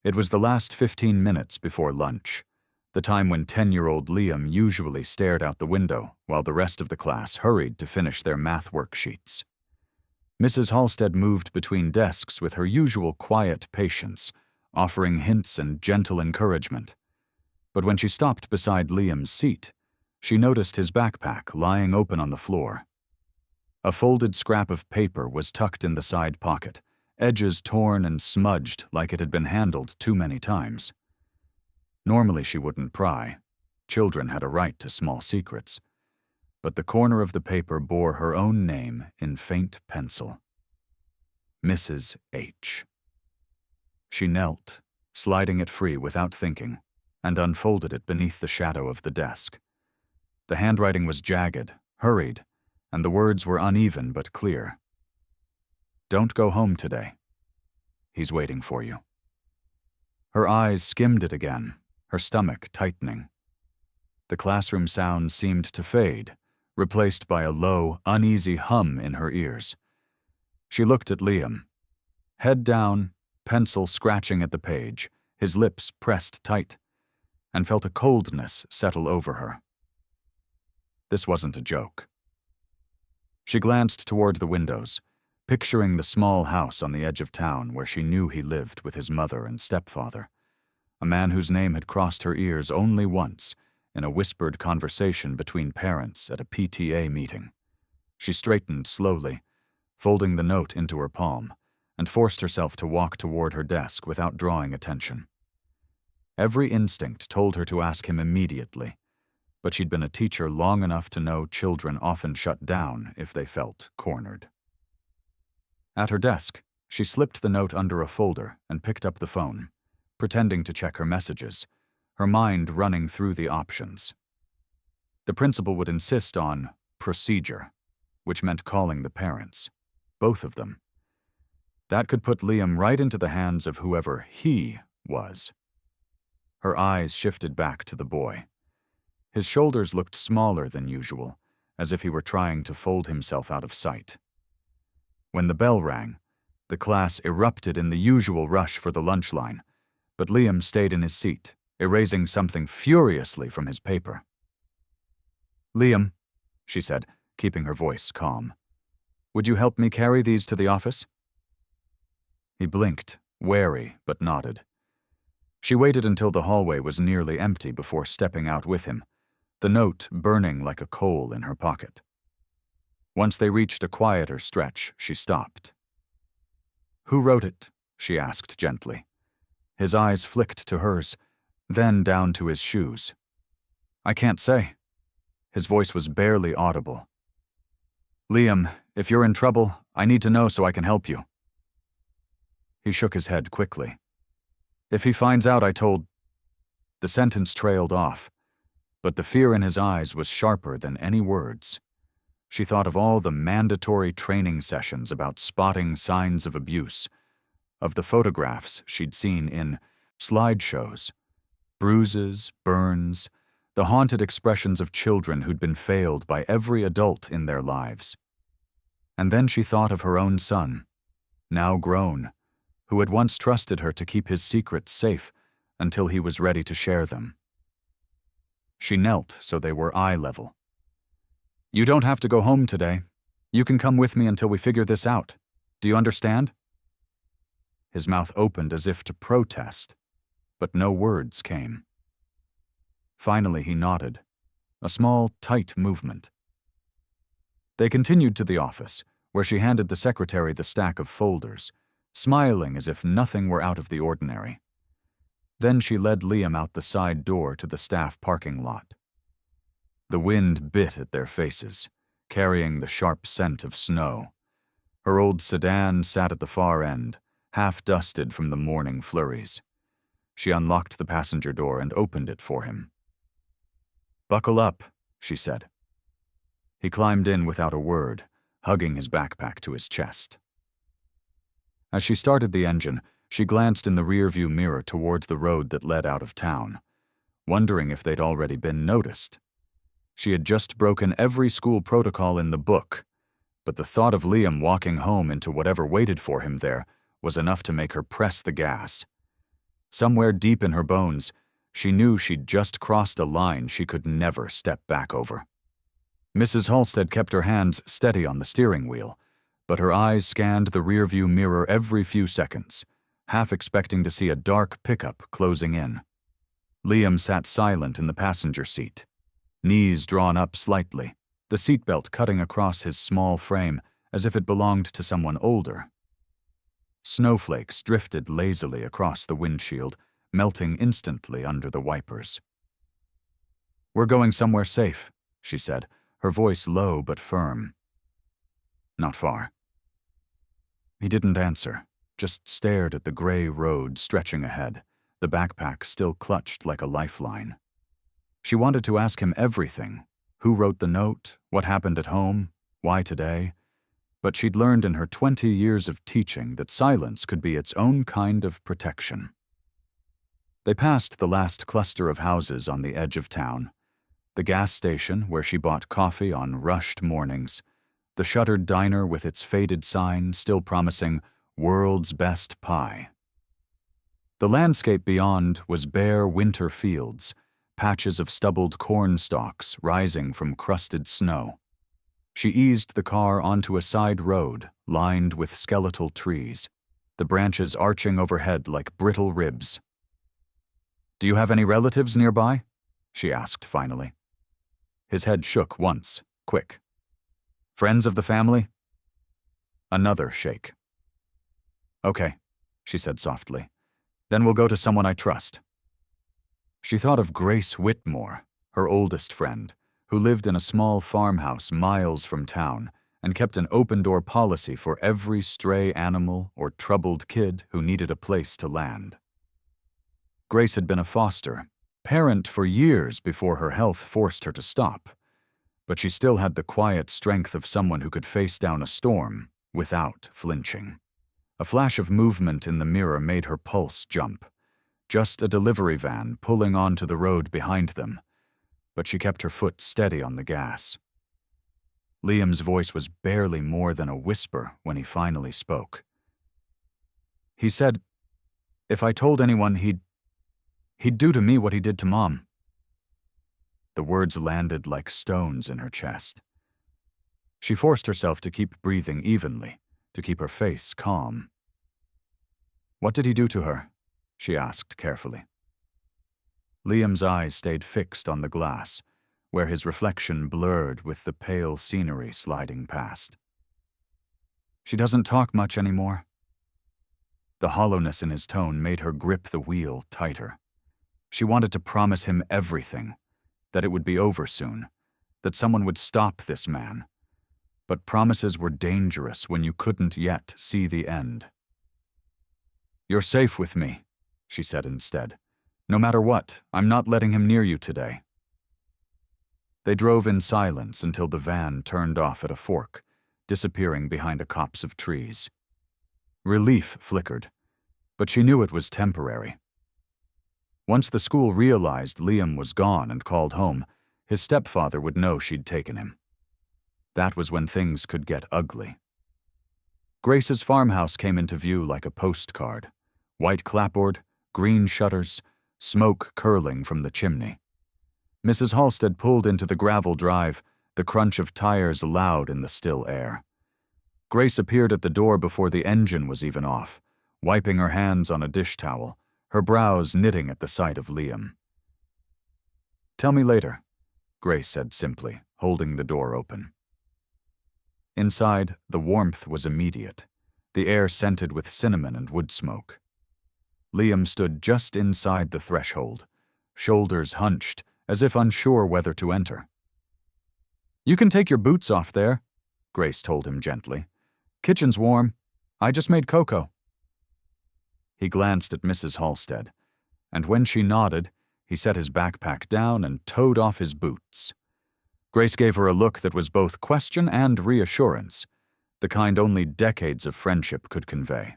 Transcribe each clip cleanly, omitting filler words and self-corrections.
It was the last 15 minutes before lunch, the time when 10-year-old Liam usually stared out the window while the rest of the class hurried to finish their math worksheets. Mrs. Halstead moved between desks with her usual quiet patience, offering hints and gentle encouragement. But when she stopped beside Liam's seat, she noticed his backpack lying open on the floor. A folded scrap of paper was tucked in the side pocket, edges torn and smudged like it had been handled too many times. Normally she wouldn't pry. Children had a right to small secrets. But the corner of the paper bore her own name in faint pencil. Mrs. H. She knelt, sliding it free without thinking, and unfolded it beneath the shadow of the desk. The handwriting was jagged, hurried, and the words were uneven but clear. "Don't go home today. He's waiting for you." Her eyes skimmed it again, her stomach tightening. The classroom sound seemed to fade, replaced by a low, uneasy hum in her ears. She looked at Liam. Head down, pencil scratching at the page, his lips pressed tight, and felt a coldness settle over her. This wasn't a joke. She glanced toward the windows, picturing the small house on the edge of town where she knew he lived with his mother and stepfather, a man whose name had crossed her ears only once, in a whispered conversation between parents at a PTA meeting. She straightened slowly, folding the note into her palm, and forced herself to walk toward her desk without drawing attention. Every instinct told her to ask him immediately, but she'd been a teacher long enough to know children often shut down if they felt cornered. At her desk, she slipped the note under a folder and picked up the phone, pretending to check her messages, her mind running through the options. The principal would insist on procedure, which meant calling the parents, both of them. That could put Liam right into the hands of whoever he was. Her eyes shifted back to the boy. His shoulders looked smaller than usual, as if he were trying to fold himself out of sight. When the bell rang, the class erupted in the usual rush for the lunch line, but Liam stayed in his seat, erasing something furiously from his paper. "Liam," she said, keeping her voice calm, "would you help me carry these to the office?" He blinked, wary, but nodded. She waited until the hallway was nearly empty before stepping out with him, the note burning like a coal in her pocket. Once they reached a quieter stretch, she stopped. "Who wrote it?" she asked gently. His eyes flicked to hers, then down to his shoes. "I can't say." His voice was barely audible. "Liam, if you're in trouble, I need to know so I can help you." He shook his head quickly. "If he finds out I told—" The sentence trailed off, but the fear in his eyes was sharper than any words. She thought of all the mandatory training sessions about spotting signs of abuse, of the photographs she'd seen in slideshows, bruises, burns, the haunted expressions of children who'd been failed by every adult in their lives. And then she thought of her own son, now grown, who had once trusted her to keep his secrets safe until he was ready to share them. She knelt so they were eye level. "You don't have to go home today. You can come with me until we figure this out. Do you understand?" His mouth opened as if to protest, but no words came. Finally he nodded, a small, tight movement. They continued to the office, where she handed the secretary the stack of folders, smiling as if nothing were out of the ordinary. Then she led Liam out the side door to the staff parking lot. The wind bit at their faces, carrying the sharp scent of snow. Her old sedan sat at the far end, half dusted from the morning flurries. She unlocked the passenger door and opened it for him. "Buckle up," she said. He climbed in without a word, hugging his backpack to his chest. As she started the engine, she glanced in the rearview mirror toward the road that led out of town, wondering if they'd already been noticed. She had just broken every school protocol in the book, but the thought of Liam walking home into whatever waited for him there was enough to make her press the gas. Somewhere deep in her bones, she knew she'd just crossed a line she could never step back over. Mrs. Halstead kept her hands steady on the steering wheel, but her eyes scanned the rearview mirror every few seconds, half expecting to see a dark pickup closing in. Liam sat silent in the passenger seat, knees drawn up slightly, the seatbelt cutting across his small frame as if it belonged to someone older. Snowflakes drifted lazily across the windshield, melting instantly under the wipers. "We're going somewhere safe," she said, her voice low but firm. "Not far." He didn't answer, just stared at the gray road stretching ahead, the backpack still clutched like a lifeline. She wanted to ask him everything: who wrote the note, what happened at home, why today, but she'd learned in her 20 years of teaching that silence could be its own kind of protection. They passed the last cluster of houses on the edge of town, the gas station where she bought coffee on rushed mornings, the shuttered diner with its faded sign still promising "World's Best Pie." The landscape beyond was bare winter fields, patches of stubbled corn stalks rising from crusted snow. She eased the car onto a side road lined with skeletal trees, the branches arching overhead like brittle ribs. "Do you have any relatives nearby?" she asked finally. His head shook once, quick. "Friends of the family?" Another shake. "Okay," she said softly. "Then we'll go to someone I trust." She thought of Grace Whitmore, her oldest friend, who lived in a small farmhouse miles from town and kept an open-door policy for every stray animal or troubled kid who needed a place to land. Grace had been a foster parent for years before her health forced her to stop, but she still had the quiet strength of someone who could face down a storm without flinching. A flash of movement in the mirror made her pulse jump. Just a delivery van pulling onto the road behind them, but she kept her foot steady on the gas. Liam's voice was barely more than a whisper when he finally spoke. He said, "If I told anyone, he'd do to me what he did to Mom." The words landed like stones in her chest. She forced herself to keep breathing evenly, to keep her face calm. "What did he do to her?" she asked carefully. Liam's eyes stayed fixed on the glass, where his reflection blurred with the pale scenery sliding past. "She doesn't talk much anymore." The hollowness in his tone made her grip the wheel tighter. She wanted to promise him everything, that it would be over soon, that someone would stop this man. But promises were dangerous when you couldn't yet see the end. "You're safe with me," she said instead. "No matter what, I'm not letting him near you today." They drove in silence until the van turned off at a fork, disappearing behind a copse of trees. Relief flickered, but she knew it was temporary. Once the school realized Liam was gone and called home, his stepfather would know she'd taken him. That was when things could get ugly. Grace's farmhouse came into view like a postcard. White clapboard, green shutters, smoke curling from the chimney. Mrs. Halstead pulled into the gravel drive, the crunch of tires loud in the still air. Grace appeared at the door before the engine was even off, wiping her hands on a dish towel, her brows knitting at the sight of Liam. "Tell me later," Grace said simply, holding the door open. Inside, the warmth was immediate, the air scented with cinnamon and wood smoke. Liam stood just inside the threshold, shoulders hunched, as if unsure whether to enter. "You can take your boots off there," Grace told him gently. "Kitchen's warm. I just made cocoa." He glanced at Mrs. Halstead, and when she nodded, he set his backpack down and toed off his boots. Grace gave her a look that was both question and reassurance, the kind only decades of friendship could convey.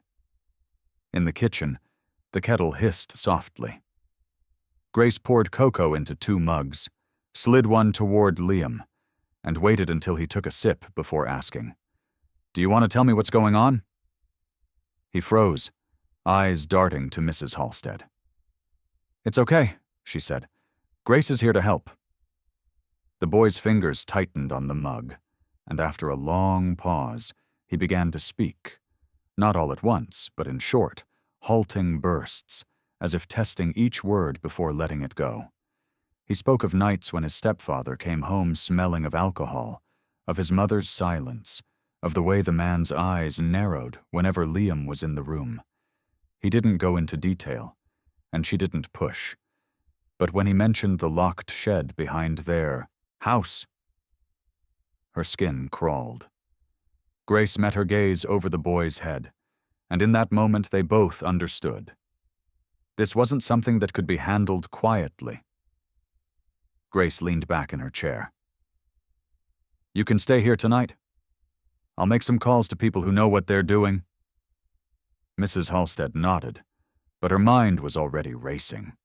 In the kitchen, the kettle hissed softly. Grace poured cocoa into 2 mugs, slid one toward Liam, and waited until he took a sip before asking, "Do you want to tell me what's going on?" He froze, eyes darting to Mrs. Halstead. "It's okay," she said. "Grace is here to help." The boy's fingers tightened on the mug, and after a long pause, he began to speak, not all at once, but in short, halting bursts, as if testing each word before letting it go. He spoke of nights when his stepfather came home smelling of alcohol, of his mother's silence, of the way the man's eyes narrowed whenever Liam was in the room. He didn't go into detail, and she didn't push. But when he mentioned the locked shed behind their house, her skin crawled. Grace met her gaze over the boy's head, and in that moment they both understood. This wasn't something that could be handled quietly. Grace leaned back in her chair. "You can stay here tonight. I'll make some calls to people who know what they're doing." Mrs. Halstead nodded, but her mind was already racing.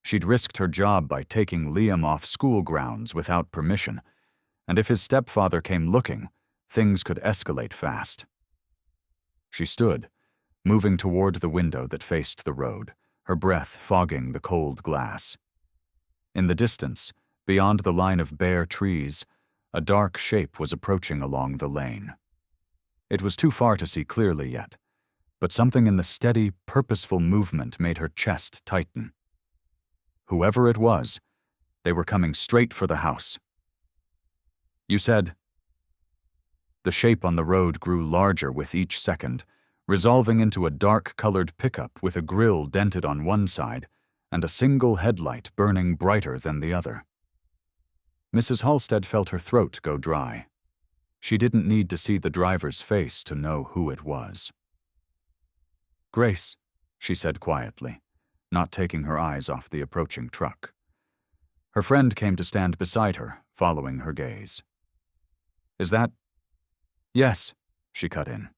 She'd risked her job by taking Liam off school grounds without permission, and if his stepfather came looking, things could escalate fast. She stood, moving toward the window that faced the road, her breath fogging the cold glass. In the distance, beyond the line of bare trees, a dark shape was approaching along the lane. It was too far to see clearly yet, but something in the steady, purposeful movement made her chest tighten. Whoever it was, they were coming straight for the house. "You said—" The shape on the road grew larger with each second, resolving into a dark-colored pickup with a grille dented on one side and a single headlight burning brighter than the other. Mrs. Halstead felt her throat go dry. She didn't need to see the driver's face to know who it was. "Grace," she said quietly, not taking her eyes off the approaching truck. Her friend came to stand beside her, following her gaze. "Is that—" "Yes," she cut in.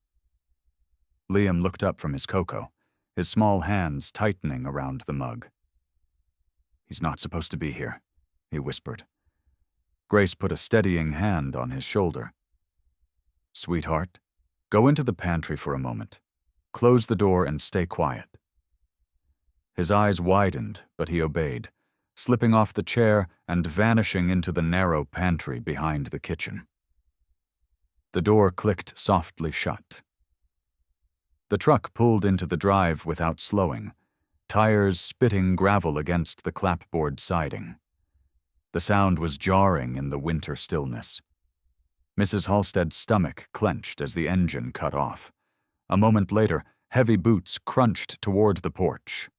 Liam looked up from his cocoa, his small hands tightening around the mug. "He's not supposed to be here," he whispered. Grace put a steadying hand on his shoulder. "Sweetheart, go into the pantry for a moment. Close the door and stay quiet." His eyes widened, but he obeyed, slipping off the chair and vanishing into the narrow pantry behind the kitchen. The door clicked softly shut. The truck pulled into the drive without slowing, tires spitting gravel against the clapboard siding. The sound was jarring in the winter stillness. Mrs. Halstead's stomach clenched as the engine cut off. A moment later, heavy boots crunched toward the porch.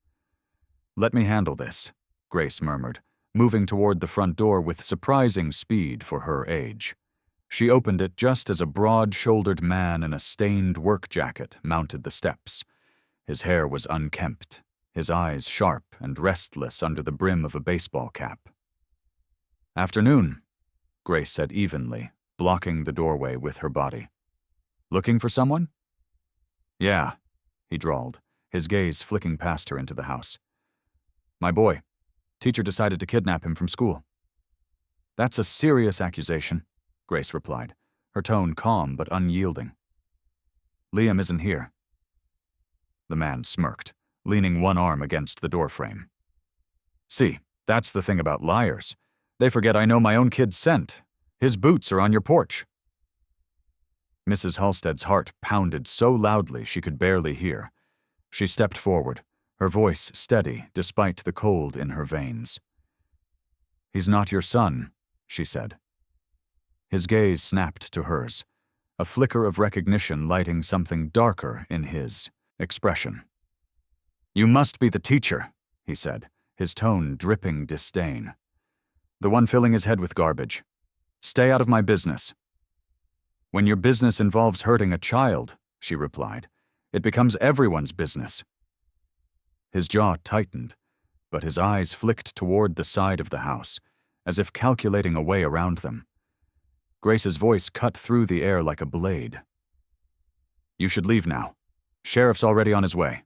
"Let me handle this," Grace murmured, moving toward the front door with surprising speed for her age. She opened it just as a broad-shouldered man in a stained work jacket mounted the steps. His hair was unkempt, his eyes sharp and restless under the brim of a baseball cap. "Afternoon," Grace said evenly, blocking the doorway with her body. "Looking for someone?" "Yeah," he drawled, his gaze flicking past her into the house. "My boy. Teacher decided to kidnap him from school." "That's a serious accusation," Grace replied, her tone calm but unyielding. "Liam isn't here." The man smirked, leaning one arm against the doorframe. "See, that's the thing about liars. They forget I know my own kid's scent. His boots are on your porch." Mrs. Halstead's heart pounded so loudly she could barely hear. She stepped forward, her voice steady despite the cold in her veins. "He's not your son," she said. His gaze snapped to hers, a flicker of recognition lighting something darker in his expression. "You must be the teacher," he said, his tone dripping disdain. "The one filling his head with garbage. Stay out of my business." "When your business involves hurting a child," she replied, "it becomes everyone's business." His jaw tightened, but his eyes flicked toward the side of the house, as if calculating a way around them. Grace's voice cut through the air like a blade. "You should leave now. Sheriff's already on his way."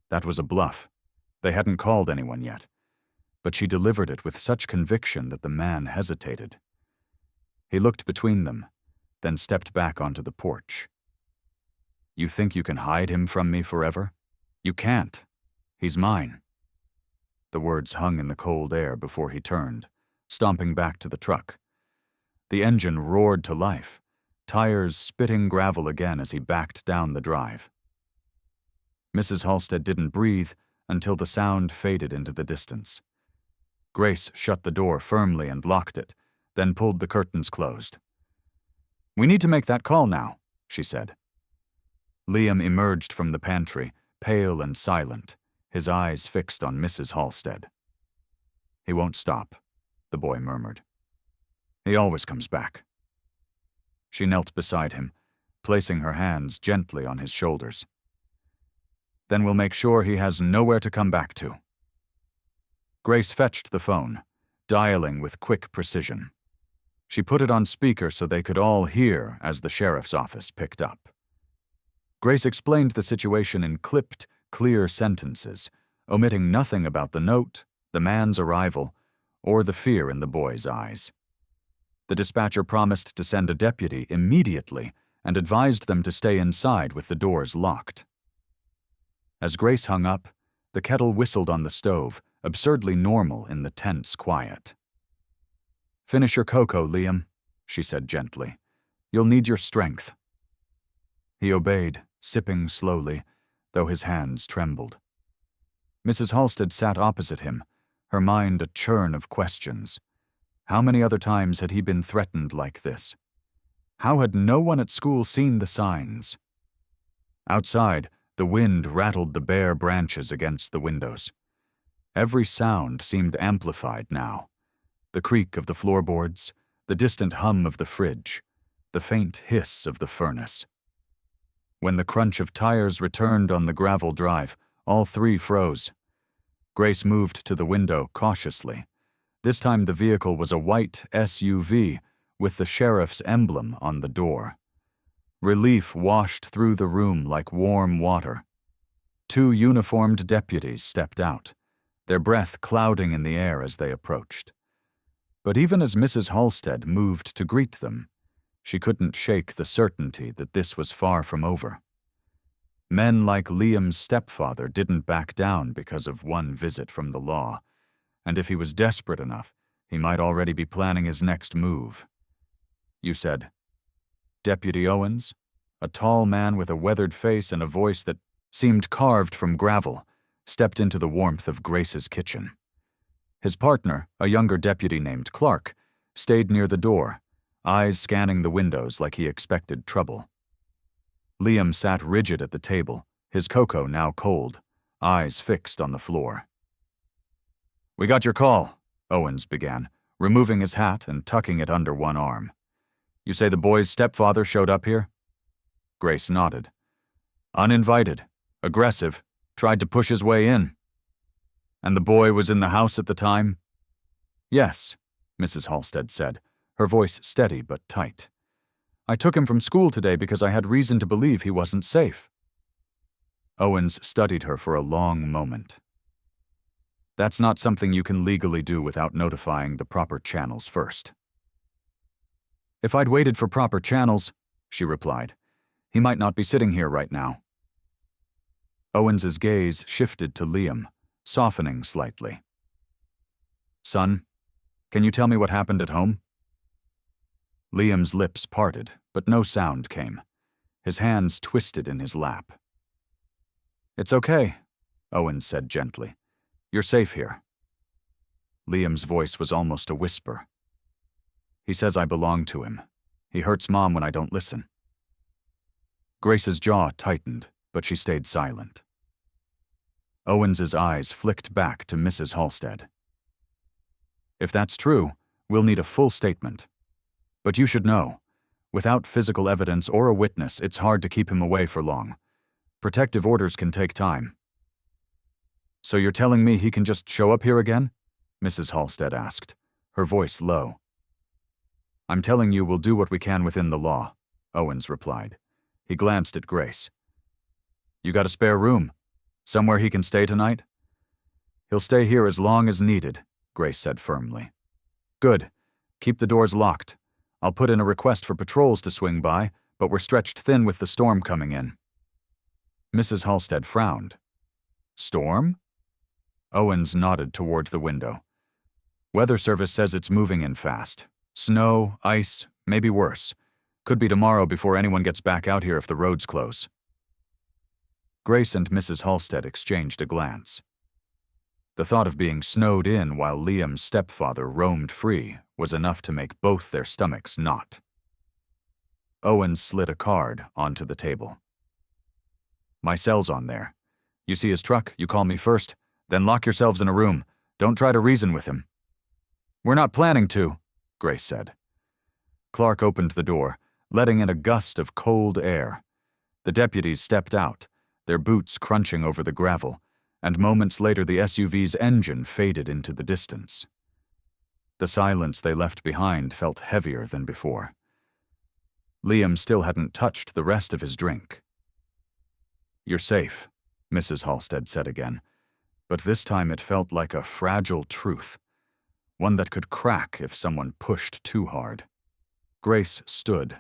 That was a bluff. They hadn't called anyone yet, but she delivered it with such conviction that the man hesitated. He looked between them, then stepped back onto the porch. "You think you can hide him from me forever? You can't. He's mine." The words hung in the cold air before he turned, stomping back to the truck. The engine roared to life, tires spitting gravel again as he backed down the drive. Mrs. Halstead didn't breathe until the sound faded into the distance. Grace shut the door firmly and locked it, then pulled the curtains closed. "We need to make that call now," she said. Liam emerged from the pantry, pale and silent, his eyes fixed on Mrs. Halstead. "He won't stop," the boy murmured. "He always comes back." She knelt beside him, placing her hands gently on his shoulders. "Then we'll make sure he has nowhere to come back to." Grace fetched the phone, dialing with quick precision. She put it on speaker so they could all hear as the sheriff's office picked up. Grace explained the situation in clipped, clear sentences, omitting nothing about the note, the man's arrival, or the fear in the boy's eyes. The dispatcher promised to send a deputy immediately and advised them to stay inside with the doors locked. As Grace hung up, the kettle whistled on the stove, absurdly normal in the tense quiet. "Finish your cocoa, Liam," she said gently. "You'll need your strength." He obeyed, sipping slowly, though his hands trembled. Mrs. Halstead sat opposite him, her mind a churn of questions. How many other times had he been threatened like this? How had no one at school seen the signs? Outside, the wind rattled the bare branches against the windows. Every sound seemed amplified now. The creak of the floorboards, the distant hum of the fridge, the faint hiss of the furnace. When the crunch of tires returned on the gravel drive, all three froze. Grace moved to the window cautiously. This time the vehicle was a white SUV with the sheriff's emblem on the door. Relief washed through the room like warm water. Two uniformed deputies stepped out, their breath clouding in the air as they approached. But even as Mrs. Halstead moved to greet them, she couldn't shake the certainty that this was far from over. Men like Liam's stepfather didn't back down because of one visit from the law, and if he was desperate enough, he might already be planning his next move. "You said, Deputy Owens?" A tall man with a weathered face and a voice that seemed carved from gravel, stepped into the warmth of Grace's kitchen. His partner, a younger deputy named Clark, stayed near the door, eyes scanning the windows like he expected trouble. Liam sat rigid at the table, his cocoa now cold, eyes fixed on the floor. "We got your call," Owens began, removing his hat and tucking it under one arm. "You say the boy's stepfather showed up here?" Grace nodded. "Uninvited, aggressive, tried to push his way in." "And the boy was in the house at the time?" "Yes," Mrs. Halstead said, her voice steady but tight. "I took him from school today because I had reason to believe he wasn't safe." Owens studied her for a long moment. "That's not something you can legally do without notifying the proper channels first." "If I'd waited for proper channels," she replied, "he might not be sitting here right now." Owens's gaze shifted to Liam, softening slightly. "Son, can you tell me what happened at home?" Liam's lips parted, but no sound came. His hands twisted in his lap. "It's okay," Owens said gently. "You're safe here." Liam's voice was almost a whisper. "He says I belong to him. He hurts Mom when I don't listen." Grace's jaw tightened, but she stayed silent. Owens's eyes flicked back to Mrs. Halstead. "If that's true, we'll need a full statement. But you should know, without physical evidence or a witness, it's hard to keep him away for long. Protective orders can take time." "So you're telling me he can just show up here again?" Mrs. Halstead asked, her voice low. "I'm telling you we'll do what we can within the law," Owens replied. He glanced at Grace. "You got a spare room? Somewhere he can stay tonight?" "He'll stay here as long as needed," Grace said firmly. "Good. Keep the doors locked. I'll put in a request for patrols to swing by, but we're stretched thin with the storm coming in." Mrs. Halstead frowned. "Storm?" Owens nodded toward the window. Weather service says it's moving in fast. Snow, ice, maybe worse. Could be tomorrow before anyone gets back out here if the roads close. Grace and Mrs. Halstead exchanged a glance. The thought of being snowed in while Liam's stepfather roamed free was enough to make both their stomachs knot. Owens slid a card onto the table. My cell's on there. You see his truck, you call me first, then lock yourselves in a room. Don't try to reason with him. We're not planning to, Grace said. Clark opened the door, letting in a gust of cold air. The deputies stepped out, their boots crunching over the gravel, and moments later the SUV's engine faded into the distance. The silence they left behind felt heavier than before. Liam still hadn't touched the rest of his drink. You're safe, Mrs. Halstead said again, but this time it felt like a fragile truth, one that could crack if someone pushed too hard. Grace stood,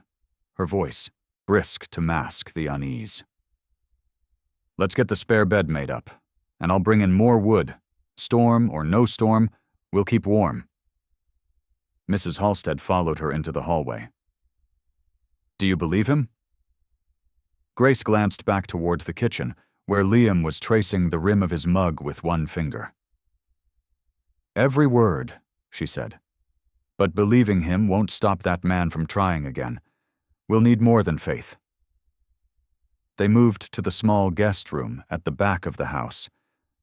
her voice brisk to mask the unease. Let's get the spare bed made up, and I'll bring in more wood. Storm or no storm, we'll keep warm. Mrs. Halstead followed her into the hallway. Do you believe him? Grace glanced back toward the kitchen, where Liam was tracing the rim of his mug with one finger. Every word, she said. But believing him won't stop that man from trying again. We'll need more than faith. They moved to the small guest room at the back of the house,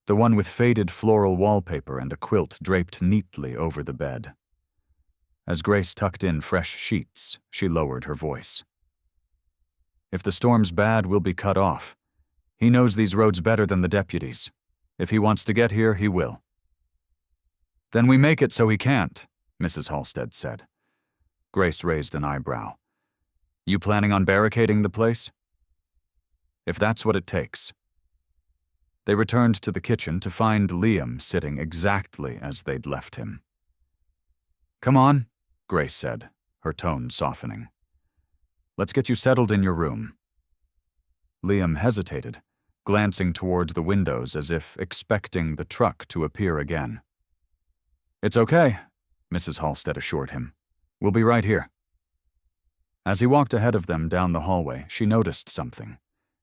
the one with faded floral wallpaper and a quilt draped neatly over the bed. As Grace tucked in fresh sheets, she lowered her voice. If the storm's bad, we'll be cut off. He knows these roads better than the deputies. If he wants to get here, he will. Then we make it so he can't, Mrs. Halstead said. Grace raised an eyebrow. You planning on barricading the place? If that's what it takes. They returned to the kitchen to find Liam sitting exactly as they'd left him. Come on, Grace said, her tone softening. Let's get you settled in your room. Liam hesitated, glancing toward the windows as if expecting the truck to appear again. It's okay, Mrs. Halstead assured him. We'll be right here. As he walked ahead of them down the hallway, she noticed something.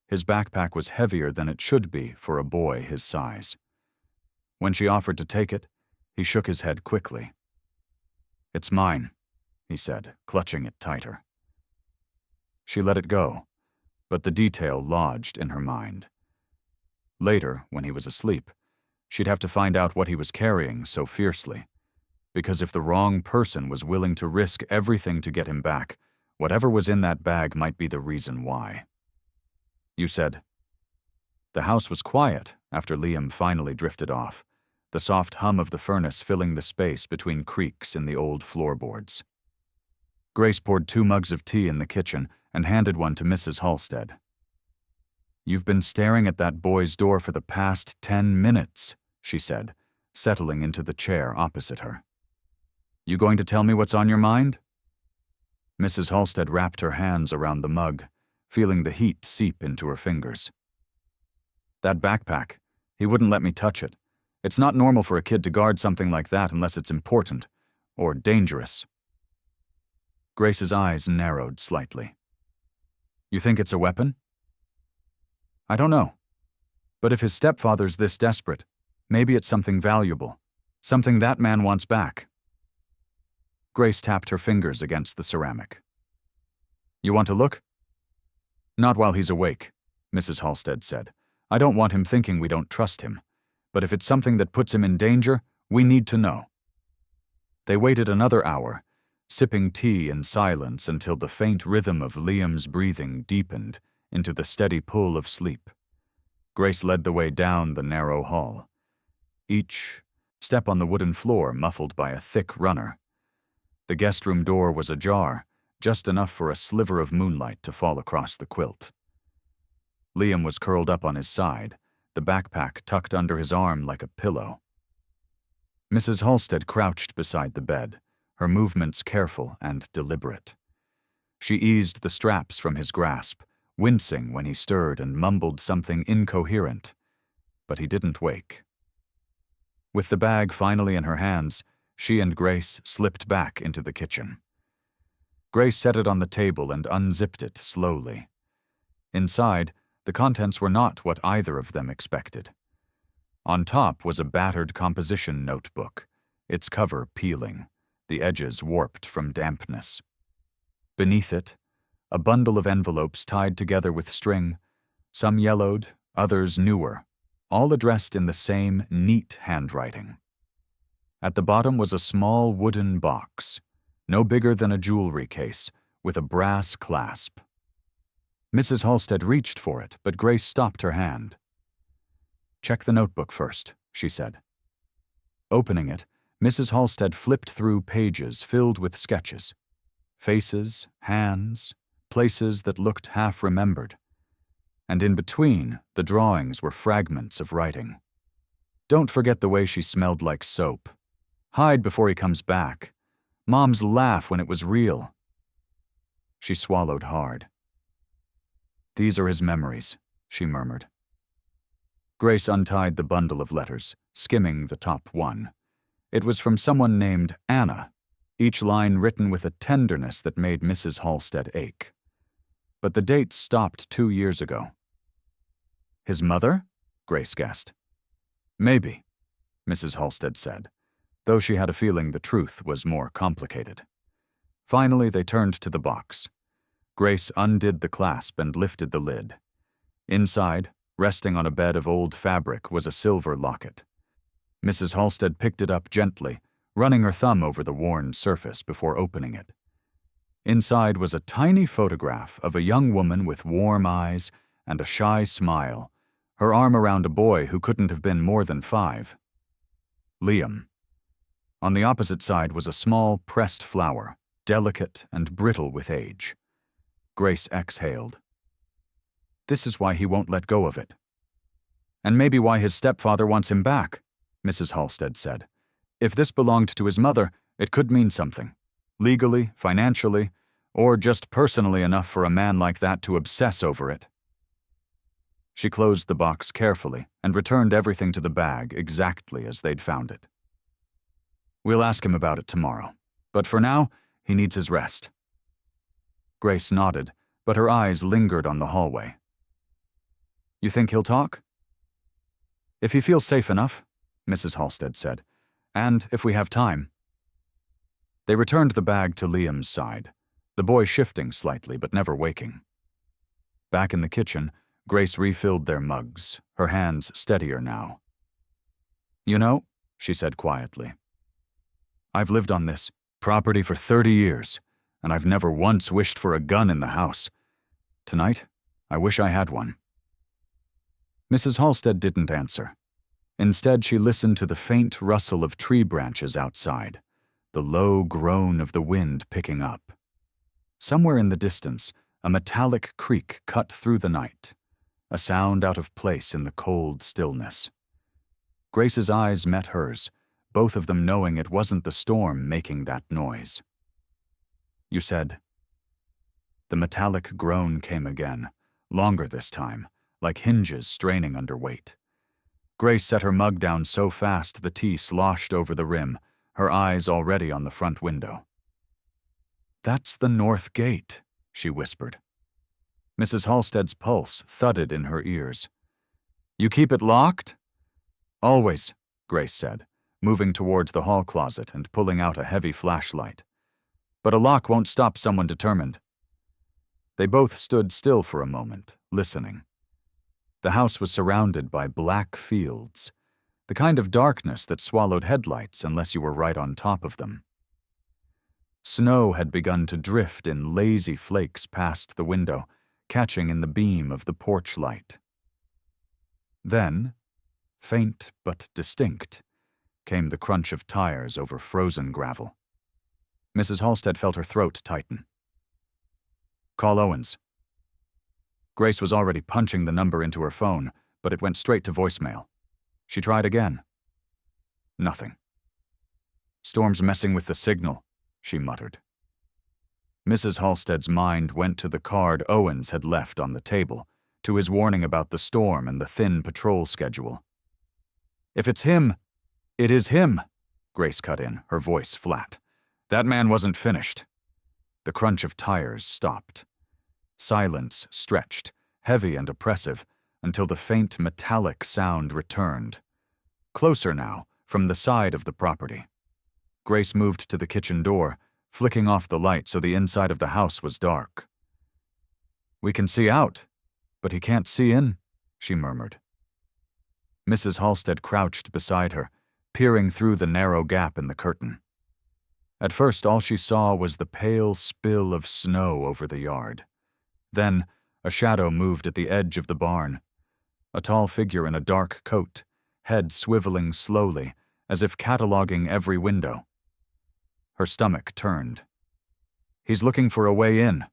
His backpack was heavier than it should be for a boy his size. When she offered to take it, he shook his head quickly. It's mine, he said, clutching it tighter. She let it go, but the detail lodged in her mind. Later, when he was asleep, she'd have to find out what he was carrying so fiercely, because if the wrong person was willing to risk everything to get him back, whatever was in that bag might be the reason why. You said. The house was quiet after Liam finally drifted off, the soft hum of the furnace filling the space between creaks in the old floorboards. Grace poured 2 mugs of tea in the kitchen and handed one to Mrs. Halstead. You've been staring at that boy's door for the past 10 minutes, she said, settling into the chair opposite her. You going to tell me what's on your mind? Mrs. Halstead wrapped her hands around the mug, feeling the heat seep into her fingers. That backpack, he wouldn't let me touch it. It's not normal for a kid to guard something like that unless it's important, or dangerous. Grace's eyes narrowed slightly. You think it's a weapon? I don't know. But if his stepfather's this desperate, maybe it's something valuable, something that man wants back. Grace tapped her fingers against the ceramic. You want to look? Not while he's awake, Mrs. Halstead said. I don't want him thinking we don't trust him. But if it's something that puts him in danger, we need to know. They waited another hour, sipping tea in silence until the faint rhythm of Liam's breathing deepened into the steady pull of sleep. Grace led the way down the narrow hall. Each step on the wooden floor muffled by a thick runner. The guest room door was ajar, just enough for a sliver of moonlight to fall across the quilt. Liam was curled up on his side, the backpack tucked under his arm like a pillow. Mrs. Halstead crouched beside the bed, her movements careful and deliberate. She eased the straps from his grasp, wincing when he stirred and mumbled something incoherent, but he didn't wake. With the bag finally in her hands, she and Grace slipped back into the kitchen. Grace set it on the table and unzipped it slowly. Inside, the contents were not what either of them expected. On top was a battered composition notebook, its cover peeling, the edges warped from dampness. Beneath it, a bundle of envelopes tied together with string, some yellowed, others newer, all addressed in the same neat handwriting. At the bottom was a small wooden box, no bigger than a jewelry case, with a brass clasp. Mrs. Halstead reached for it, but Grace stopped her hand. "Check the notebook first," she said. Opening it, Mrs. Halstead flipped through pages filled with sketches. Faces, hands, places that looked half-remembered. And in between, the drawings were fragments of writing. "Don't forget the way she smelled like soap. Hide before he comes back. Mom's laugh when it was real." She swallowed hard. "These are his memories," she murmured. Grace untied the bundle of letters, skimming the top one. It was from someone named Anna, each line written with a tenderness that made Mrs. Halstead ache. But the date stopped 2 years ago. "His mother?" Grace guessed. "Maybe," Mrs. Halstead said, though she had a feeling the truth was more complicated. Finally, they turned to the box. Grace undid the clasp and lifted the lid. Inside, resting on a bed of old fabric, was a silver locket. Mrs. Halstead picked it up gently, running her thumb over the worn surface before opening it. Inside was a tiny photograph of a young woman with warm eyes and a shy smile, her arm around a boy who couldn't have been more than 5. Liam. On the opposite side was a small pressed flower, delicate and brittle with age. Grace exhaled. "This is why he won't let go of it. And maybe why his stepfather wants him back," Mrs. Halstead said. "If this belonged to his mother, it could mean something. Legally, financially, or just personally enough for a man like that to obsess over it." She closed the box carefully and returned everything to the bag exactly as they'd found it. "We'll ask him about it tomorrow, but for now, he needs his rest." Grace nodded, but her eyes lingered on the hallway. "You think he'll talk?" "If he feels safe enough," Mrs. Halstead said, "and if we have time." They returned the bag to Liam's side, the boy shifting slightly but never waking. Back in the kitchen, Grace refilled their mugs, her hands steadier now. "You know," she said quietly, "I've lived on this property for 30 years, and I've never once wished for a gun in the house. Tonight, I wish I had one." Mrs. Halstead didn't answer. Instead, she listened to the faint rustle of tree branches outside, the low groan of the wind picking up. Somewhere in the distance, a metallic creak cut through the night, a sound out of place in the cold stillness. Grace's eyes met hers, both of them knowing it wasn't the storm making that noise. "You said—" The metallic groan came again, longer this time, like hinges straining under weight. Grace set her mug down so fast the tea sloshed over the rim, her eyes already on the front window. "That's the north gate," she whispered. Mrs. Halstead's pulse thudded in her ears. "You keep it locked?" "Always," Grace said, moving towards the hall closet and pulling out a heavy flashlight. "But a lock won't stop someone determined." They both stood still for a moment, listening. The house was surrounded by black fields, the kind of darkness that swallowed headlights unless you were right on top of them. Snow had begun to drift in lazy flakes past the window, catching in the beam of the porch light. Then, faint but distinct, came the crunch of tires over frozen gravel. Mrs. Halstead felt her throat tighten. "Call Owens." Grace was already punching the number into her phone, but it went straight to voicemail. She tried again. Nothing. "Storm's messing with the signal," she muttered. Mrs. Halstead's mind went to the card Owens had left on the table, to his warning about the storm and the thin patrol schedule. "If it's him—" It is him, Grace cut in, her voice flat. That man wasn't finished. The crunch of tires stopped. Silence stretched, heavy and oppressive, until the faint metallic sound returned. Closer now, from the side of the property. Grace moved to the kitchen door, flicking off the light so the inside of the house was dark. We can see out, but he can't see in, she murmured. Mrs. Halstead crouched beside her, peering through the narrow gap in the curtain. At first, all she saw was the pale spill of snow over the yard. Then, a shadow moved at the edge of the barn. A tall figure in a dark coat, head swiveling slowly, as if cataloging every window. Her stomach turned. He's looking for a way in.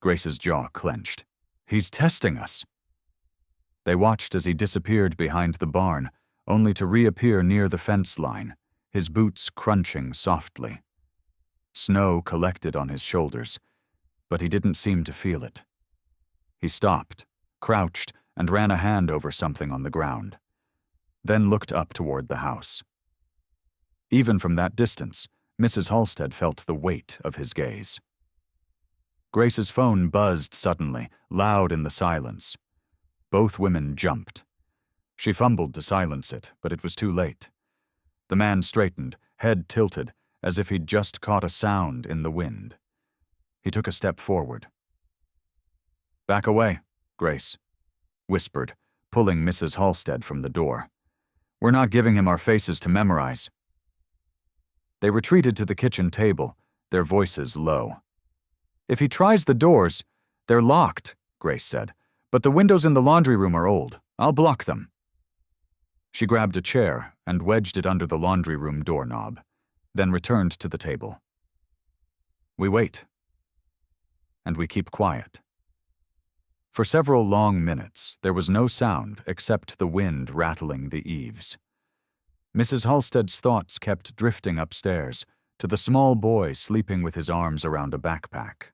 Grace's jaw clenched. He's testing us. They watched as he disappeared behind the barn, only to reappear near the fence line, his boots crunching softly. Snow collected on his shoulders, but he didn't seem to feel it. He stopped, crouched, and ran a hand over something on the ground, then looked up toward the house. Even from that distance, Mrs. Halstead felt the weight of his gaze. Grace's phone buzzed suddenly, loud in the silence. Both women jumped. She fumbled to silence it, but it was too late. The man straightened, head tilted, as if he'd just caught a sound in the wind. He took a step forward. "Back away, Grace," whispered, pulling Mrs. Halstead from the door. "We're not giving him our faces to memorize." They retreated to the kitchen table, their voices low. "If he tries the doors, they're locked," Grace said, "but the windows in the laundry room are old. I'll block them." She grabbed a chair and wedged it under the laundry room doorknob, then returned to the table. We wait. And we keep quiet. For several long minutes, there was no sound except the wind rattling the eaves. Mrs. Halstead's thoughts kept drifting upstairs, to the small boy sleeping with his arms around a backpack.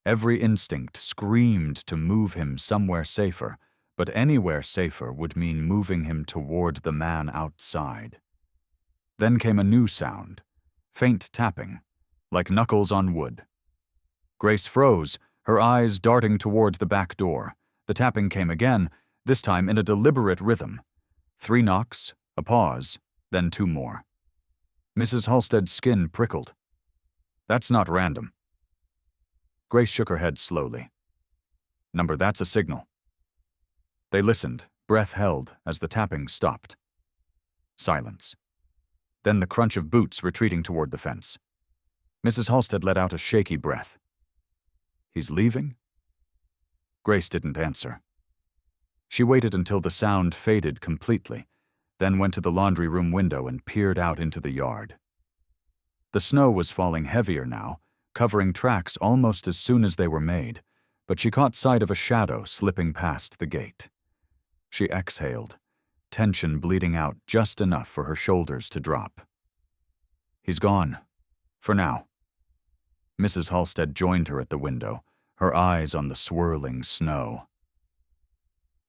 Every instinct screamed to move him somewhere safer, but anywhere safer would mean moving him toward the man outside. Then came a new sound, faint tapping, like knuckles on wood. Grace froze, her eyes darting toward the back door. The tapping came again, this time in a deliberate rhythm. 3 knocks, a pause, then 2 more. Mrs. Halstead's skin prickled. "That's not random." Grace shook her head slowly. "Number, that's a signal." They listened, breath held, as the tapping stopped. Silence. Then the crunch of boots retreating toward the fence. Mrs. Halstead let out a shaky breath. "He's leaving?" Grace didn't answer. She waited until the sound faded completely, then went to the laundry room window and peered out into the yard. The snow was falling heavier now, covering tracks almost as soon as they were made, but she caught sight of a shadow slipping past the gate. She exhaled, tension bleeding out just enough for her shoulders to drop. "He's gone. For now." Mrs. Halstead joined her at the window, her eyes on the swirling snow.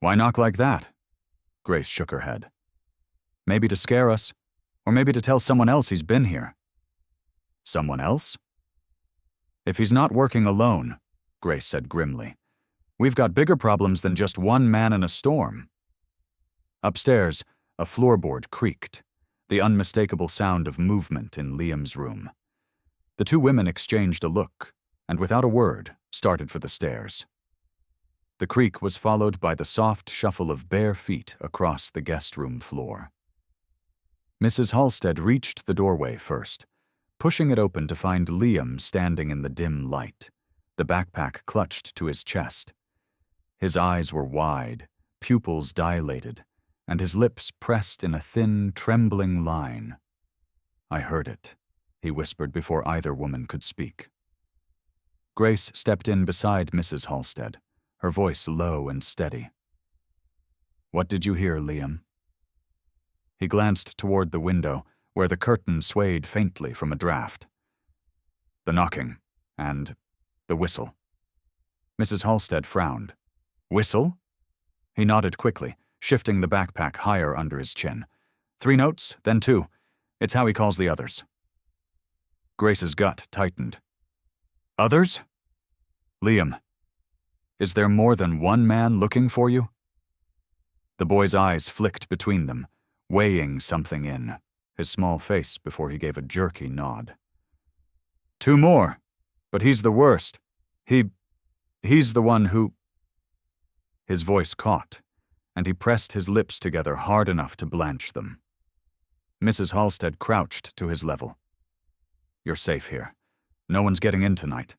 "Why knock like that?" Grace shook her head. "Maybe to scare us, or maybe to tell someone else he's been here." "Someone else?" "If he's not working alone," Grace said grimly, "we've got bigger problems than just one man in a storm." Upstairs, a floorboard creaked, the unmistakable sound of movement in Liam's room. The 2 women exchanged a look, and without a word, started for the stairs. The creak was followed by the soft shuffle of bare feet across the guest room floor. Mrs. Halstead reached the doorway first, pushing it open to find Liam standing in the dim light, the backpack clutched to his chest. His eyes were wide, pupils dilated, and his lips pressed in a thin, trembling line. "I heard it," he whispered before either woman could speak. Grace stepped in beside Mrs. Halstead, her voice low and steady. "What did you hear, Liam?" He glanced toward the window, where the curtain swayed faintly from a draft. "The knocking, and the whistle." Mrs. Halstead frowned. "Whistle?" He nodded quickly, shifting the backpack higher under his chin. 3 notes, then 2. It's how he calls the others. Grace's gut tightened. Others? Liam, is there more than one man looking for you? The boy's eyes flicked between them, weighing something in, his small face before he gave a jerky nod. 2 more, but he's the worst. He's the one who... His voice caught, and he pressed his lips together hard enough to blanch them. Mrs. Halstead crouched to his level. You're safe here. No one's getting in tonight.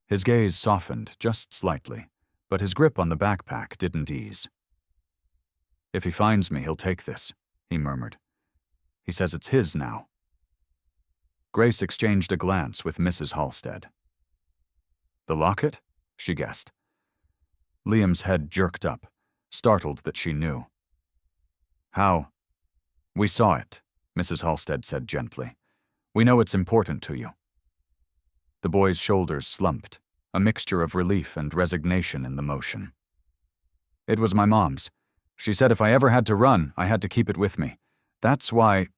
His gaze softened just slightly, but his grip on the backpack didn't ease. If he finds me, he'll take this, he murmured. He says it's his now. Grace exchanged a glance with Mrs. Halstead. The locket? She guessed. Liam's head jerked up, startled that she knew. How? We saw it, Mrs. Halstead said gently. We know it's important to you. The boy's shoulders slumped, a mixture of relief and resignation in the motion. It was my mom's. She said if I ever had to run, I had to keep it with me. That's why...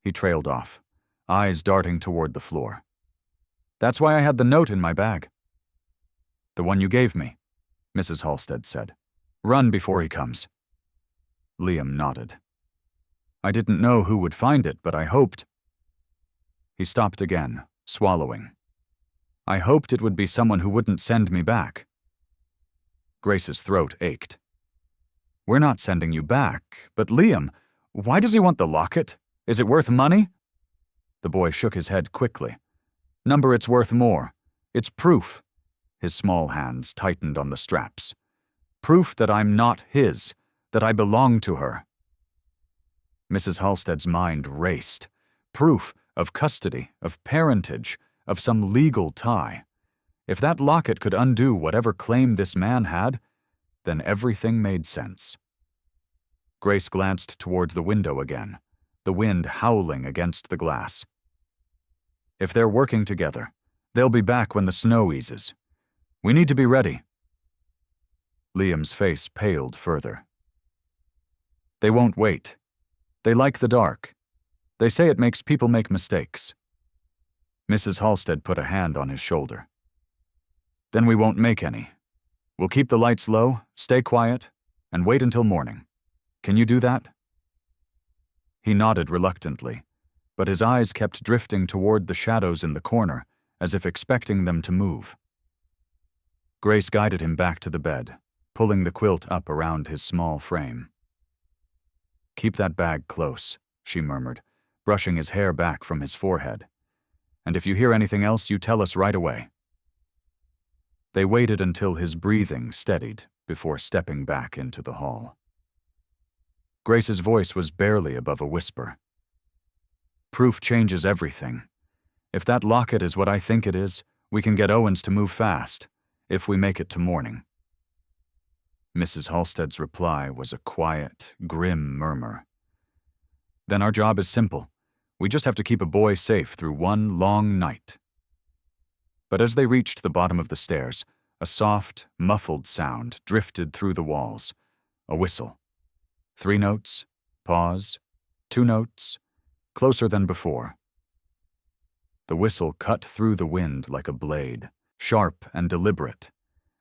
He trailed off, eyes darting toward the floor. That's why I had the note in my bag. The one you gave me, Mrs. Halstead said. Run before he comes. Liam nodded. I didn't know who would find it, but I hoped... He stopped again, swallowing. I hoped it would be someone who wouldn't send me back. Grace's throat ached. We're not sending you back, but Liam, why does he want the locket? Is it worth money? The boy shook his head quickly. Number, it's worth more. It's proof. His small hands tightened on the straps. Proof that I'm not his, that I belong to her. Mrs. Halstead's mind raced. Proof of custody, of parentage, of some legal tie. If that locket could undo whatever claim this man had, then everything made sense. Grace glanced towards the window again, the wind howling against the glass. If they're working together, they'll be back when the snow eases. We need to be ready. Liam's face paled further. They won't wait. They like the dark. They say it makes people make mistakes. Mrs. Halstead put a hand on his shoulder. Then we won't make any. We'll keep the lights low, stay quiet, and wait until morning. Can you do that? He nodded reluctantly, but his eyes kept drifting toward the shadows in the corner, as if expecting them to move. Grace guided him back to the bed, pulling the quilt up around his small frame. Keep that bag close, she murmured, brushing his hair back from his forehead. And if you hear anything else, you tell us right away. They waited until his breathing steadied before stepping back into the hall. Grace's voice was barely above a whisper. Proof changes everything. If that locket is what I think it is, we can get Owens to move fast, if we make it to morning. Mrs. Halstead's reply was a quiet, grim murmur. Then our job is simple. We just have to keep a boy safe through one long night. But as they reached the bottom of the stairs, a soft, muffled sound drifted through the walls. A whistle. 3 notes, pause, 2 notes, closer than before. The whistle cut through the wind like a blade, sharp and deliberate,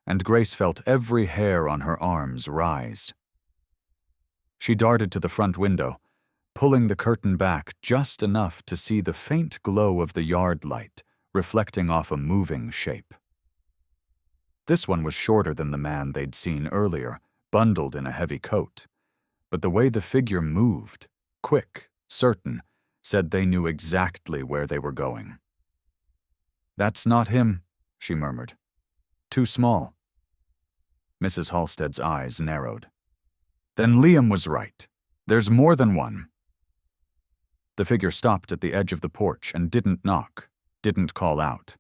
and Grace felt every hair on her arms rise. She darted to the front window, pulling the curtain back just enough to see the faint glow of the yard light reflecting off a moving shape. This one was shorter than the man they'd seen earlier, bundled in a heavy coat, but the way the figure moved, quick, certain, said they knew exactly where they were going. That's not him, she murmured. Too small. Mrs. Halstead's eyes narrowed. Then Liam was right. There's more than one. The figure stopped at the edge of the porch and didn't knock, didn't call out.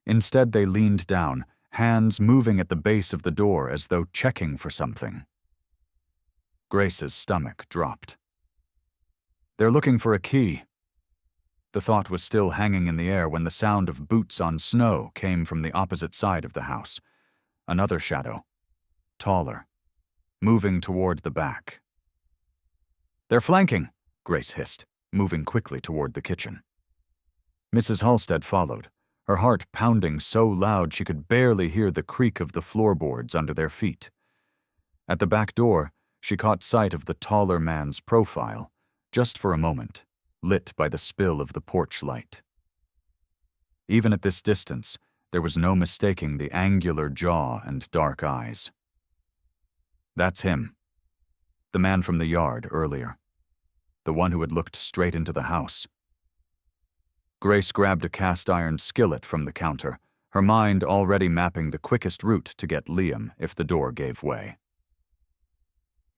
Instead, they leaned down, hands moving at the base of the door as though checking for something. Grace's stomach dropped. They're looking for a key. The thought was still hanging in the air when the sound of boots on snow came from the opposite side of the house. Another shadow, taller, moving toward the back. They're flanking, Grace hissed, moving quickly toward the kitchen. Mrs. Halstead followed, her heart pounding so loud she could barely hear the creak of the floorboards under their feet. At the back door, she caught sight of the taller man's profile, just for a moment, lit by the spill of the porch light. Even at this distance, there was no mistaking the angular jaw and dark eyes. That's him. The man from the yard earlier. The one who had looked straight into the house. Grace grabbed a cast-iron skillet from the counter, her mind already mapping the quickest route to get Liam if the door gave way.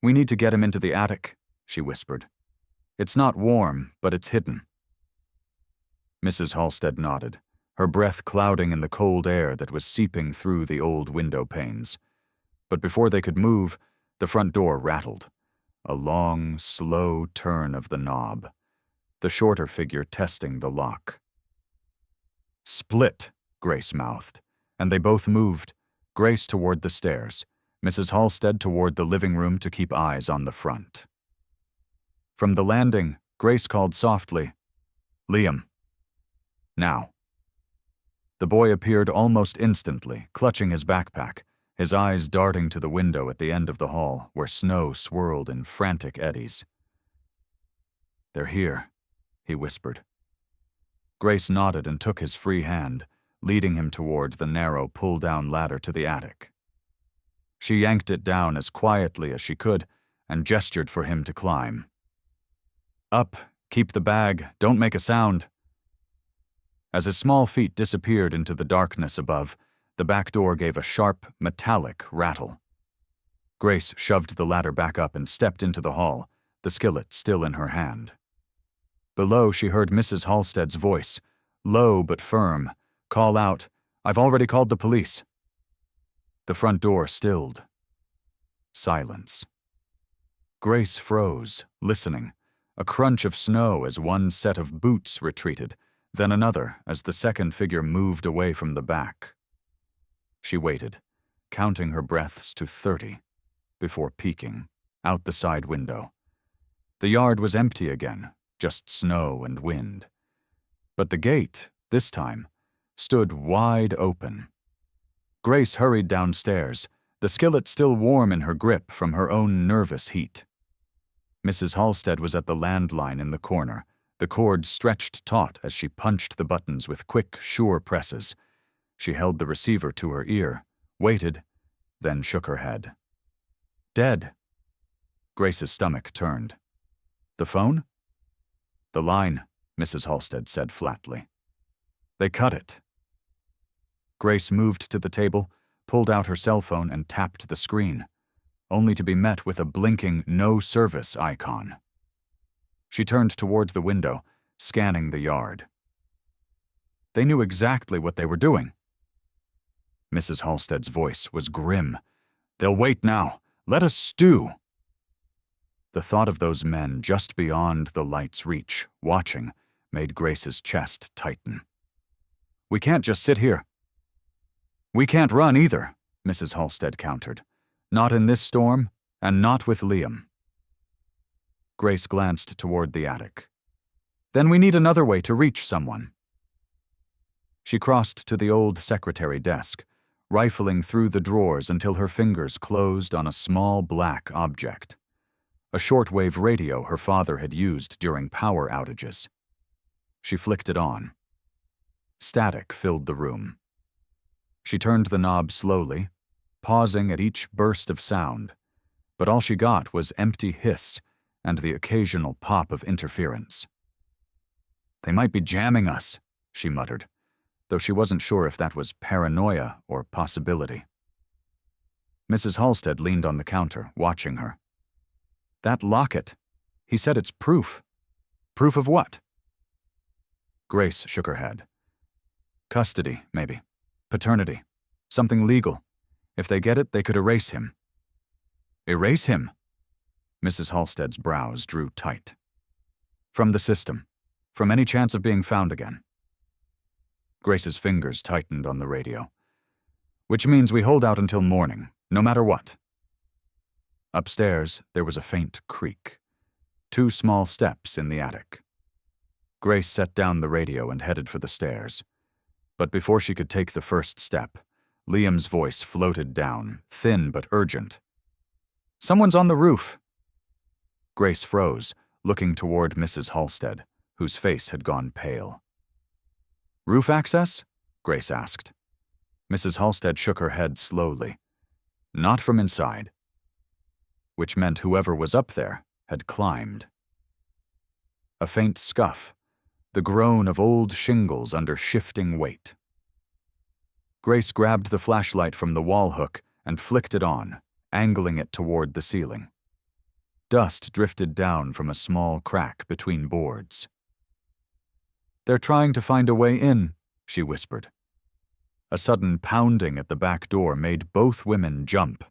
"We need to get him into the attic," she whispered. "It's not warm, but it's hidden." Mrs. Halstead nodded, her breath clouding in the cold air that was seeping through the old window panes. But before they could move, the front door rattled. A long, slow turn of the knob, the shorter figure testing the lock. "Split," Grace mouthed, and they both moved, Grace toward the stairs, Mrs. Halstead toward the living room to keep eyes on the front. From the landing, Grace called softly, "Liam." "Now." The boy appeared almost instantly, clutching his backpack, his eyes darting to the window at the end of the hall where snow swirled in frantic eddies. "They're here," he whispered. Grace nodded and took his free hand, leading him toward the narrow pull-down ladder to the attic. She yanked it down as quietly as she could and gestured for him to climb. "Up, keep the bag, don't make a sound." As his small feet disappeared into the darkness above, the back door gave a sharp, metallic rattle. Grace shoved the ladder back up and stepped into the hall, the skillet still in her hand. Below, she heard Mrs. Halstead's voice, low but firm, call out, "I've already called the police." The front door stilled. Silence. Grace froze, listening, a crunch of snow as one set of boots retreated, then another as the second figure moved away from the back. She waited, counting her breaths to 30, before peeking, out the side window. The yard was empty again, just snow and wind. But the gate, this time, stood wide open. Grace hurried downstairs, the skillet still warm in her grip from her own nervous heat. Mrs. Halstead was at the landline in the corner, the cord stretched taut as she punched the buttons with quick, sure presses. She held the receiver to her ear, waited, then shook her head. "Dead." Grace's stomach turned. "The phone?" "The line," Mrs. Halstead said flatly. "They cut it." Grace moved to the table, pulled out her cell phone and tapped the screen, only to be met with a blinking no service icon. She turned toward the window, scanning the yard. They knew exactly what they were doing. Mrs. Halstead's voice was grim. "They'll wait now. Let us stew." The thought of those men just beyond the light's reach, watching, made Grace's chest tighten. "We can't just sit here." "We can't run either," Mrs. Halstead countered. "Not in this storm, and not with Liam." Grace glanced toward the attic. "Then we need another way to reach someone." She crossed to the old secretary desk, rifling through the drawers until her fingers closed on a small black object. A shortwave radio her father had used during power outages. She flicked it on. Static filled the room. She turned the knob slowly, pausing at each burst of sound, but all she got was empty hiss and the occasional pop of interference. "They might be jamming us," she muttered, though she wasn't sure if that was paranoia or possibility. Mrs. Halstead leaned on the counter, watching her. "That locket. He said it's proof." "Proof of what?" Grace shook her head. "Custody, maybe. Paternity. Something legal. If they get it, they could erase him." "Erase him?" Mrs. Halstead's brows drew tight. "From the system. From any chance of being found again." Grace's fingers tightened on the radio. "Which means we hold out until morning, no matter what." Upstairs, there was a faint creak. 2 small steps in the attic. Grace set down the radio and headed for the stairs. But before she could take the first step, Liam's voice floated down, thin but urgent. "Someone's on the roof." Grace froze, looking toward Mrs. Halstead, whose face had gone pale. "Roof access?" Grace asked. Mrs. Halstead shook her head slowly. "Not from inside." Which meant whoever was up there had climbed. A faint scuff, the groan of old shingles under shifting weight. Grace grabbed the flashlight from the wall hook and flicked it on, angling it toward the ceiling. Dust drifted down from a small crack between boards. "They're trying to find a way in," she whispered. A sudden pounding at the back door made both women jump.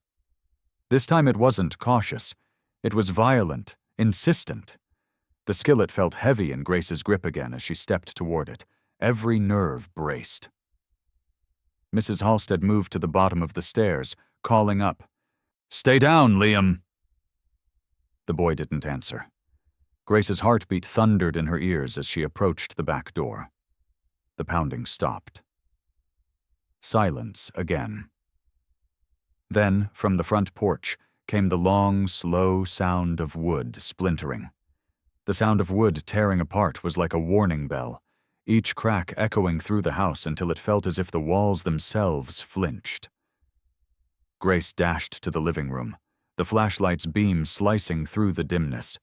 This time it wasn't cautious. It was violent, insistent. The skillet felt heavy in Grace's grip again as she stepped toward it. Every nerve braced. Mrs. Halstead moved to the bottom of the stairs, calling up, "Stay down, Liam!" The boy didn't answer. Grace's heartbeat thundered in her ears as she approached the back door. The pounding stopped. Silence again. Then, from the front porch, came the long, slow sound of wood splintering. The sound of wood tearing apart was like a warning bell, each crack echoing through the house until it felt as if the walls themselves flinched. Grace dashed to the living room, the flashlight's beam slicing through the dimness.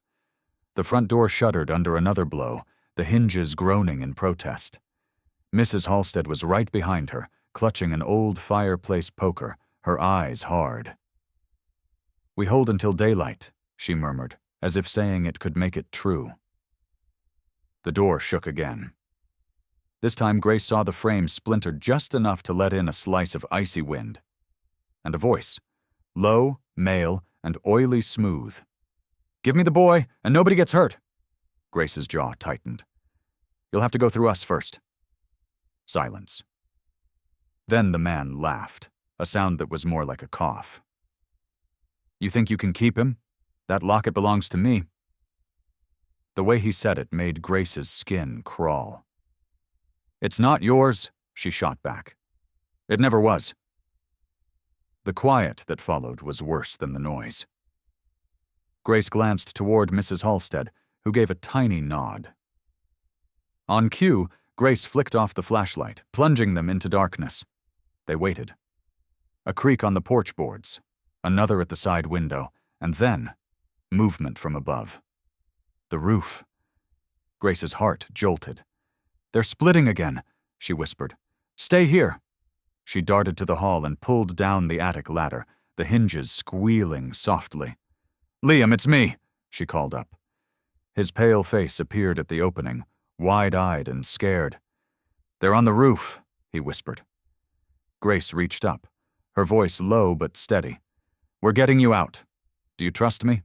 The front door shuddered under another blow, the hinges groaning in protest. Mrs. Halstead was right behind her, clutching an old fireplace poker, her eyes hard. "We hold until daylight," she murmured, as if saying it could make it true. The door shook again. This time Grace saw the frame splinter just enough to let in a slice of icy wind. And a voice, low, male, and oily smooth. "Give me the boy, and nobody gets hurt." Grace's jaw tightened. "You'll have to go through us first." Silence. Then the man laughed, a sound that was more like a cough. "You think you can keep him? That locket belongs to me." The way he said it made Grace's skin crawl. "It's not yours," she shot back. "It never was." The quiet that followed was worse than the noise. Grace glanced toward Mrs. Halstead, who gave a tiny nod. On cue, Grace flicked off the flashlight, plunging them into darkness. They waited. A creak on the porch boards, another at the side window, and then movement from above. The roof. Grace's heart jolted. "They're splitting again," she whispered. "Stay here." She darted to the hall and pulled down the attic ladder, the hinges squealing softly. "Liam, it's me," she called up. His pale face appeared at the opening, wide-eyed and scared. "They're on the roof," he whispered. Grace reached up, her voice low but steady. "We're getting you out. Do you trust me?"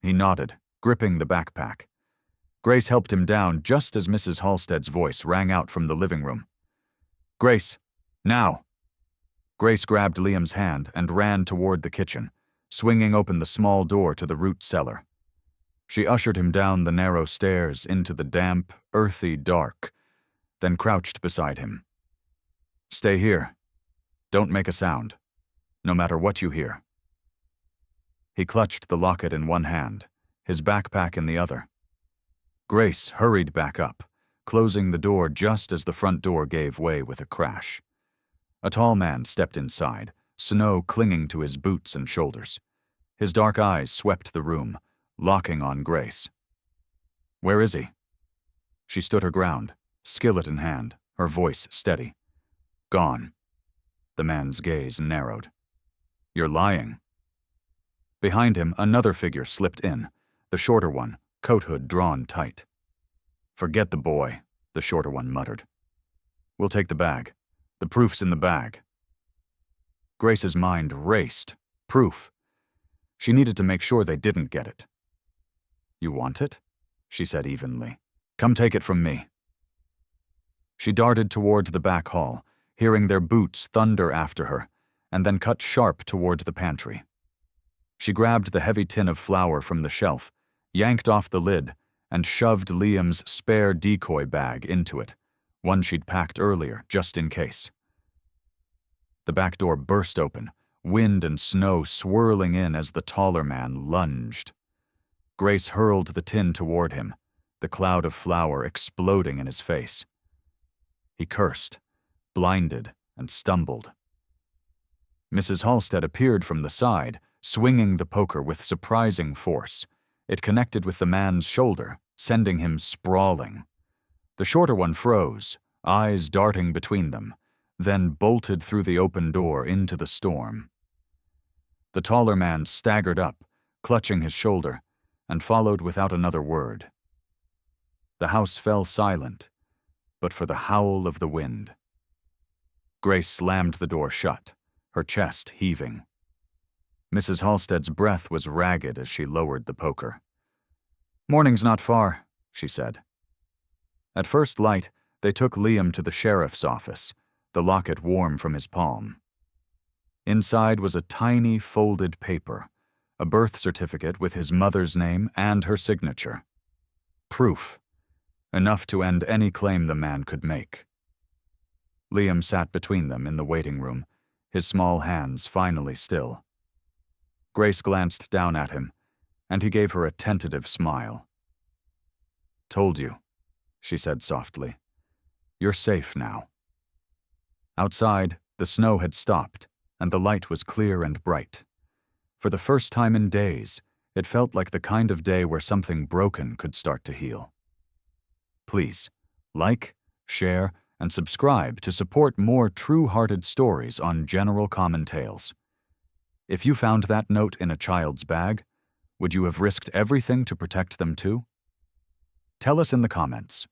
He nodded, gripping the backpack. Grace helped him down just as Mrs. Halstead's voice rang out from the living room. "Grace, now!" Grace grabbed Liam's hand and ran toward the kitchen, swinging open the small door to the root cellar. She ushered him down the narrow stairs into the damp, earthy dark, then crouched beside him. "Stay here. Don't make a sound, no matter what you hear." He clutched the locket in one hand, his backpack in the other. Grace hurried back up, closing the door just as the front door gave way with a crash. A tall man stepped inside, snow clinging to his boots and shoulders. His dark eyes swept the room, locking on Grace. "Where is he?" She stood her ground, skillet in hand, her voice steady. "Gone." The man's gaze narrowed. "You're lying." Behind him, another figure slipped in, the shorter one, coat hood drawn tight. "Forget the boy," the shorter one muttered. "We'll take the bag. The proof's in the bag." Grace's mind raced. Proof. She needed to make sure they didn't get it. "You want it?" she said evenly. "Come take it from me." She darted toward the back hall, hearing their boots thunder after her, and then cut sharp toward the pantry. She grabbed the heavy tin of flour from the shelf, yanked off the lid, and shoved Liam's spare decoy bag into it, one she'd packed earlier, just in case. The back door burst open, wind and snow swirling in as the taller man lunged. Grace hurled the tin toward him, the cloud of flour exploding in his face. He cursed, blinded, and stumbled. Mrs. Halstead appeared from the side, swinging the poker with surprising force. It connected with the man's shoulder, sending him sprawling. The shorter one froze, eyes darting between them, then bolted through the open door into the storm. The taller man staggered up, clutching his shoulder, and followed without another word. The house fell silent, but for the howl of the wind. Grace slammed the door shut, her chest heaving. Mrs. Halstead's breath was ragged as she lowered the poker. "Morning's not far," she said. At first light, they took Liam to the sheriff's office, the locket warm from his palm. Inside was a tiny folded paper, a birth certificate with his mother's name and her signature. Proof. Enough to end any claim the man could make. Liam sat between them in the waiting room, his small hands finally still. Grace glanced down at him, and he gave her a tentative smile. "Told you," she said softly. "You're safe now." Outside, the snow had stopped, and the light was clear and bright. For the first time in days, it felt like the kind of day where something broken could start to heal. Please, like, share, and subscribe to support more true-hearted stories on General Common Tales. If you found that note in a child's bag, would you have risked everything to protect them too? Tell us in the comments.